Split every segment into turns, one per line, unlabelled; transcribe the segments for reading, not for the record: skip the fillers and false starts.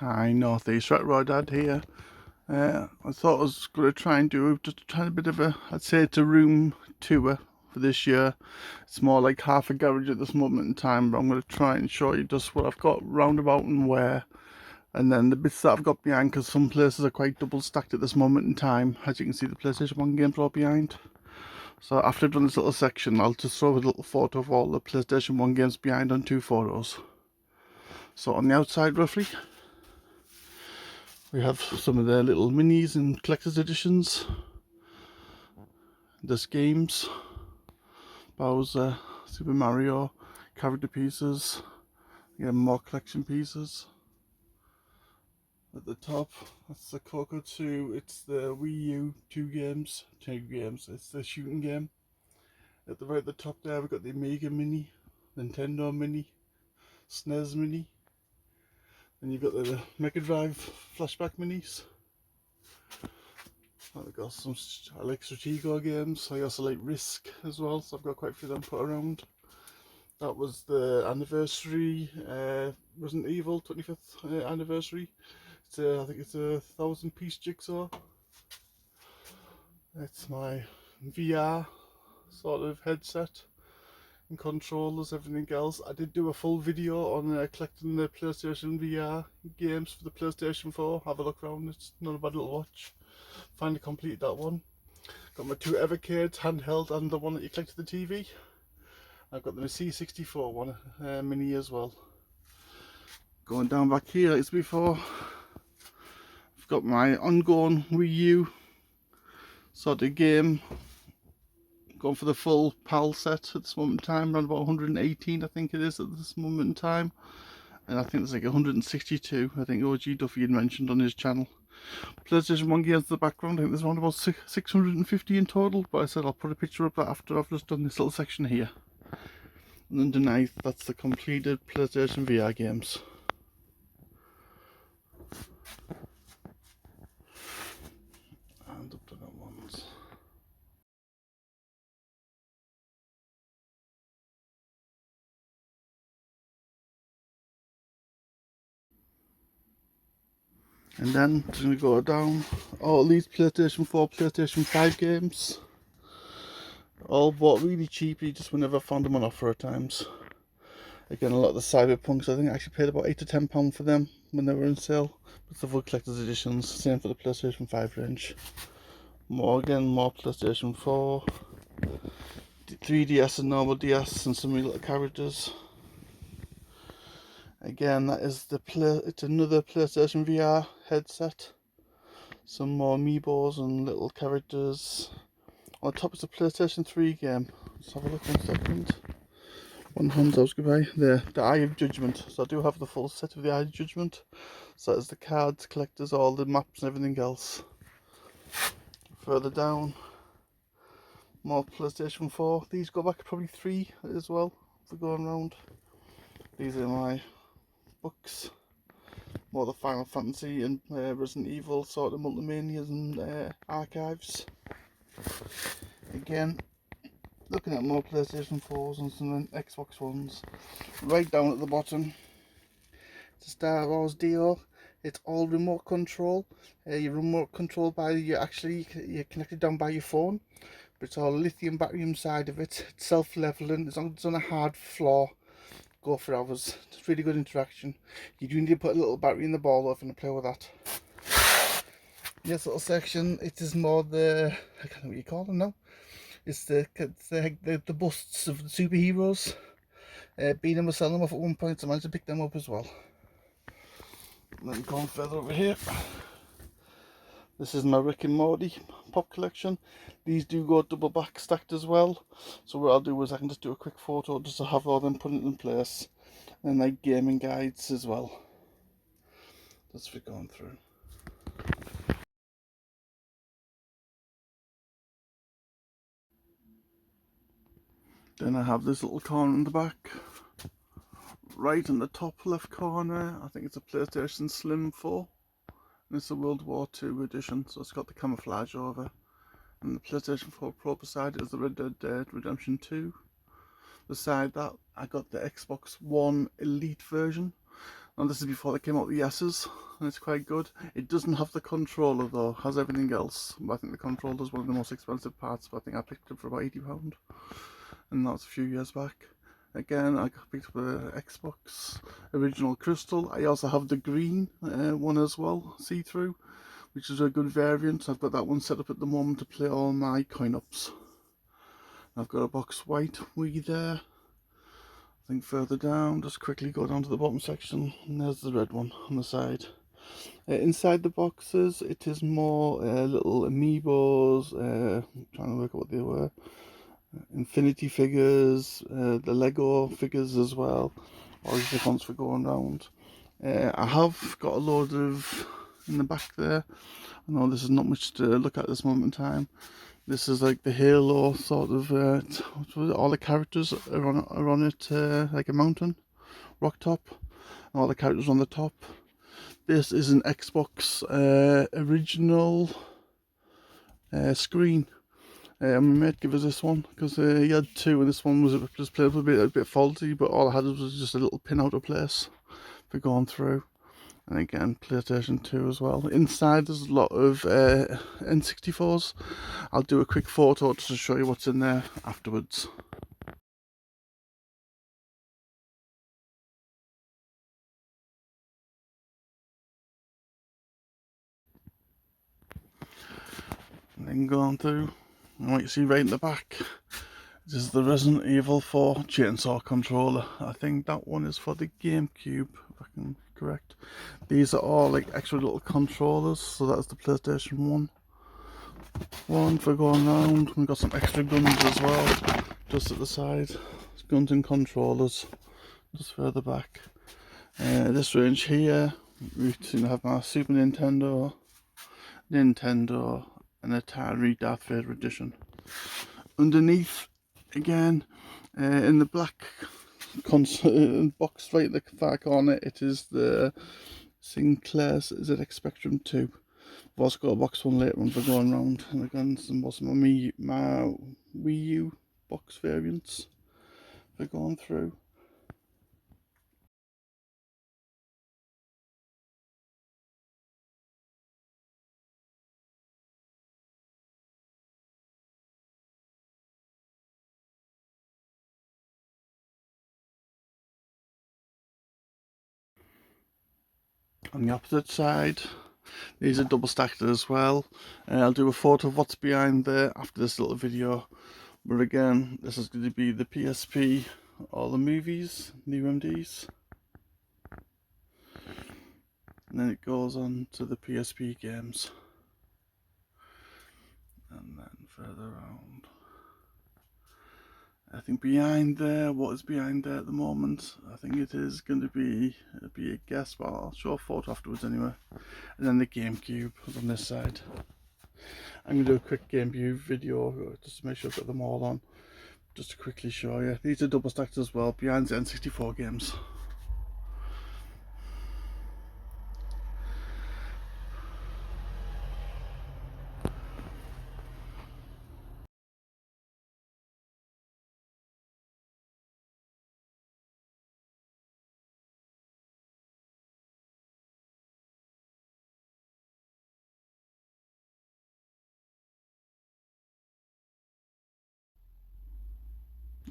Hi, NorthEastRetroDad here. I thought I was going to try and do just a tiny bit of I'd say it's a room tour for this year. It's more like half a garage at this moment in time, but I'm going to try and show you just what I've got roundabout and where. And then the bits that I've got behind, because some places are quite double stacked at this moment in time. As you can see, the PlayStation 1 games are all behind. So after I've done this little section, I'll just throw a little photo of all the PlayStation 1 games behind on 2 photos. So on the outside roughly, we have some of their little minis and collector's editions. There's games, Bowser, Super Mario, character pieces, again more collection pieces. At the top, that's the Coco 2, it's the Wii U two games, it's the shooting game. At the top there we've got the Amiga Mini, Nintendo Mini, SNES Mini. Then you've got the Mega Drive flashback minis. I've got some, I like Stratego games, I also like Risk as well, so I've got quite a few of them put around. That was the anniversary, Resident Evil 25th anniversary. I think it's a 1,000-piece jigsaw. It's my VR sort of headset and controllers, everything else. I did do a full video on collecting the PlayStation VR games for the PlayStation 4. Have a look around, it's not a bad little watch. Finally completed that one. Got my 2 Evercades, handheld, and the one that you connect to the TV. I've got the C64 one, mini as well. Going down back here as before, I've got my ongoing Wii U sort of game. Going for the full PAL set at this moment in time, around about 118 I think it is at this moment in time. And I think there's like 162, I think OG Duffy had mentioned on his channel. PlayStation 1 games in the background, I think there's around about 650 in total, but I said I'll put a picture up that after I've just done this little section here. And underneath, that's the completed PlayStation VR games. And up to that ones. And then just going to go down all these PlayStation 4, PlayStation 5 games. All bought really cheaply, just whenever I found them on offer at times. Again, a lot of the Cyberpunks, I think I actually paid about £8 to £10 for them when they were on sale. But the full collector's editions, same for the PlayStation 5 range. More PlayStation 4, 3DS and normal DS, and some little characters. Again, that is it's another PlayStation VR headset. Some more amiibos and little characters. On the top is a PlayStation 3 game. Let's have a look 1 second. One hand out, goodbye. There, the Eye of Judgment. So I do have the full set of the Eye of Judgment. So that is the cards, collectors, all the maps and everything else. Further down, more PlayStation 4. These go back probably 3 as well, for going around. These are my books. More the Final Fantasy and Resident Evil sort of multimanias and archives. Again, looking at more PlayStation 4s and some Xbox Ones. Right down at the bottom, it's a Star Wars deal. It's all remote control. Your remote control by you're connected down by your phone, but it's all lithium battery inside of it. It's self-leveling. As long as it's on a hard floor, go for hours. It's really good interaction. You do need to put a little battery in the ball though if you want to play with that. This little section, it is more the, I can't know what you call them now. It's the busts of the superheroes. Bean was selling them off at one point, so I managed to pick them up as well. And then going further over here, this is my Rick and Morty pop collection. These do go double back stacked as well. So what I'll do is I can just do a quick photo just to have all them put it in place. And like gaming guides as well. That's for going through. Then I have this little corner in the back. Right in the top left corner, I think it's a PlayStation Slim 4. And it's a World War II edition, so it's got the camouflage over. And the PlayStation 4 Pro beside it is the Red Dead Redemption 2. Beside that, I got the Xbox One Elite version. Now this is before they came out with the S's, and it's quite good. It doesn't have the controller though, it has everything else. But I think the controller is one of the most expensive parts, but I think I picked it up for about £80. And that was a few years back. Again, I picked up the Xbox original crystal. I also have the green one as well, see-through, which is a good variant. I've got that one set up at the moment to play all my coin-ups. I've got a box white Wii there. I think further down, just quickly go down to the bottom section, and there's the red one on the side. Inside the boxes, it is more little amiibos, trying to work out what they were, infinity figures, the Lego figures as well, all these different ones for going around. I have got a load of in the back there. I know this is not much to look at this moment in time. This is like the Halo sort of, all the characters are on it, like a mountain, rock top, and all the characters on the top. This is an Xbox original screen. My mate gave us this one because he had two, and this one was just played a bit faulty, but all I had was just a little pin out of place for going through. And again, PlayStation 2 as well. Inside there's a lot of N64s. I'll do a quick photo just to show you what's in there afterwards. And then going through, and what you see right in the back, this is the Resident Evil 4 chainsaw controller. I think that one is for the GameCube, if I can be correct. These are all like extra little controllers, so that's the PlayStation 1 for going around. We've got some extra guns as well, just at the side. Guns and controllers, just further back. This range here, we have my Super Nintendo, and Atari Darth Vader edition. Underneath, again, in the black box right at the far corner, it is the Sinclair's ZX Spectrum 2. I've also got a box one later on for going around, and again some of my Wii U box variants for going through. On the opposite side, these are double stacked as well. I'll do a photo of what's behind there after this little video. But again, this is going to be the PSP, all the movies, new MDs. And then it goes on to the PSP games. And then further around. I think behind there, what is behind there at the moment, I think it is going to be a guess, but I'll show a photo afterwards anyway. And then the GameCube on this side. I'm going to do a quick GameCube video just to make sure I've got them all on, just to quickly show you. These are double stacked as well, behind the N64 games.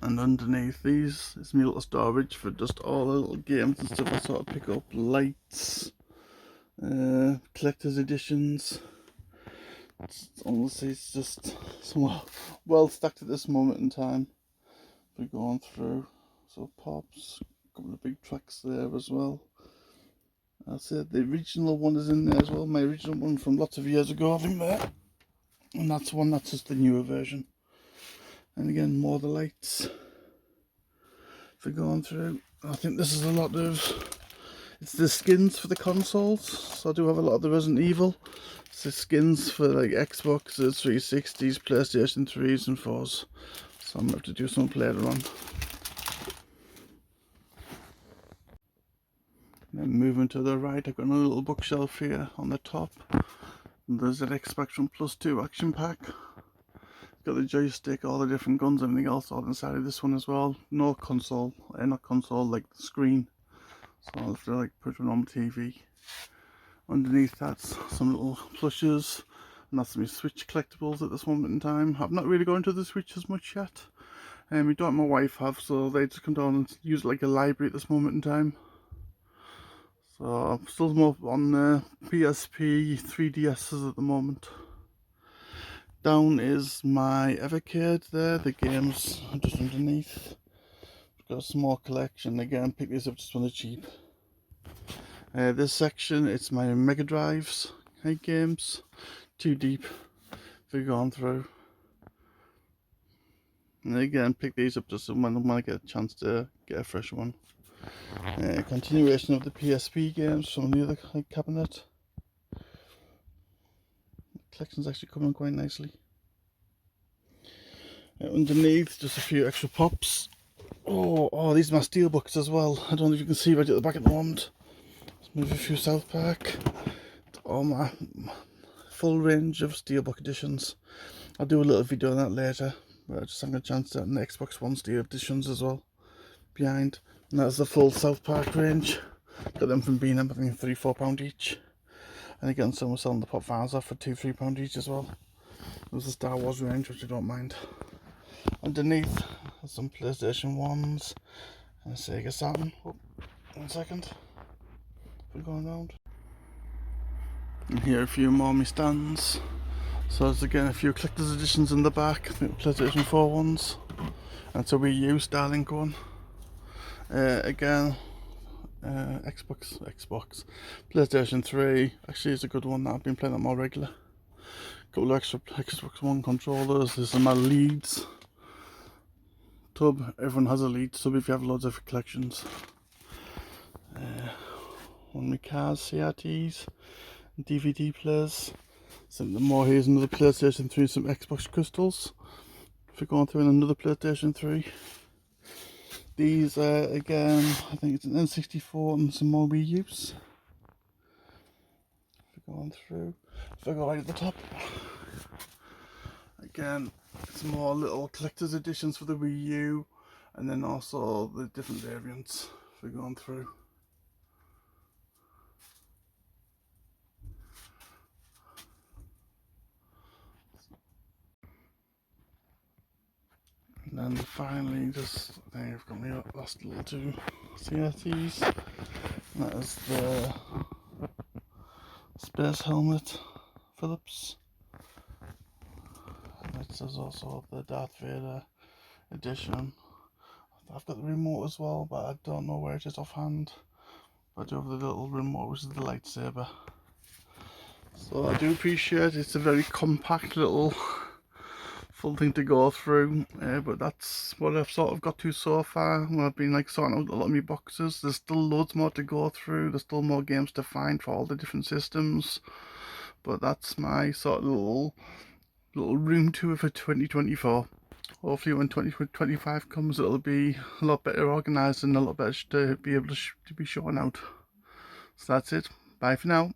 And underneath these is my little storage for just all the little games and stuff I sort of pick up. Lights, collector's editions. Honestly, it's just somewhat well stacked at this moment in time. We're going through. So Pops, a couple of big tracks there as well. I said the original one is in there as well. My original one from lots of years ago, I think there. And that's one that's just the newer version. And again, more of the lights for going through. I think this is a lot of, it's the skins for the consoles. So I do have a lot of the Resident Evil. It's the skins for like Xboxes, 360s, PlayStation 3s and 4s. So I'm going to have to do some later on. Then moving to the right, I've got another little bookshelf here on the top. And there's an ZX Spectrum Plus 2 action pack. Got the joystick, all the different guns, everything else all inside of this one as well. No console, not console, like the screen. So I'll have to like put it on my TV. Underneath that's some little plushes, and that's my Switch collectibles at this moment in time. I've not really gone into the Switch as much yet. My daughter and my wife have, so they just come down and use it like a library at this moment in time. So I'm still more on PSP 3DSs at the moment. Down is my Evercade there, the games are just underneath. Got a small collection, again pick these up just when they're cheap. This section, it's my Mega Drives games, too deep for going through. And again, pick these up just when I get a chance to get a fresh one. Continuation of the PSP games from the other cabinet. The collection's actually coming quite nicely. Underneath, just a few extra pops. Oh, these are my steelbooks as well. I don't know if you can see right at the back at the moment. Let's move a few South Park. All my full range of steelbook editions. I'll do a little video on that later. But I just haven't a chance to the Xbox One Steel editions as well behind. And that's the full South Park range. Got them from B&M, I think £3-4 each. And again, some were selling the pop fans off for £2-3 each as well. There's the Star Wars range, which I don't mind. Underneath, there's some PlayStation 1s and a Sega Saturn. Oh, 1 second. We're going around. And here are a few more me stands. So there's again a few collector's editions in the back. I think PlayStation 4 ones. And it's a Wii U Starlink one. Again, Xbox, PlayStation 3. Actually, it's a good one. I've been playing that more regular. Couple of extra Xbox One controllers. This is my leads tub. Everyone has a lead tub if you have loads of collections. One of my cars, CRTs, DVD players. Some more here's another PlayStation 3, some Xbox crystals. If you're going through another PlayStation 3. These again, I think it's an N64 and some more Wii U's. If you're going through, if I go right at the top. Again, it's more little collector's editions for the Wii U, and then also the different variants if we're going through. And then finally, just I think I've got my last little two CRTs. And that is the Space Helmet Phillips. And it says also the Darth Vader edition. I've got the remote as well, but I don't know where it is offhand. But I do have the little remote, which is the lightsaber. So I do appreciate it's a very compact little full thing to go through, but that's what I've sort of got to so far. When I've been like sorting out a lot of my boxes. There's still loads more to go through. There's still more games to find for all the different systems, but that's my sort of little room tour for 2024. Hopefully when 2025 comes, it'll be a lot better organised and a lot better to be able to be shown out. So that's it. Bye for now.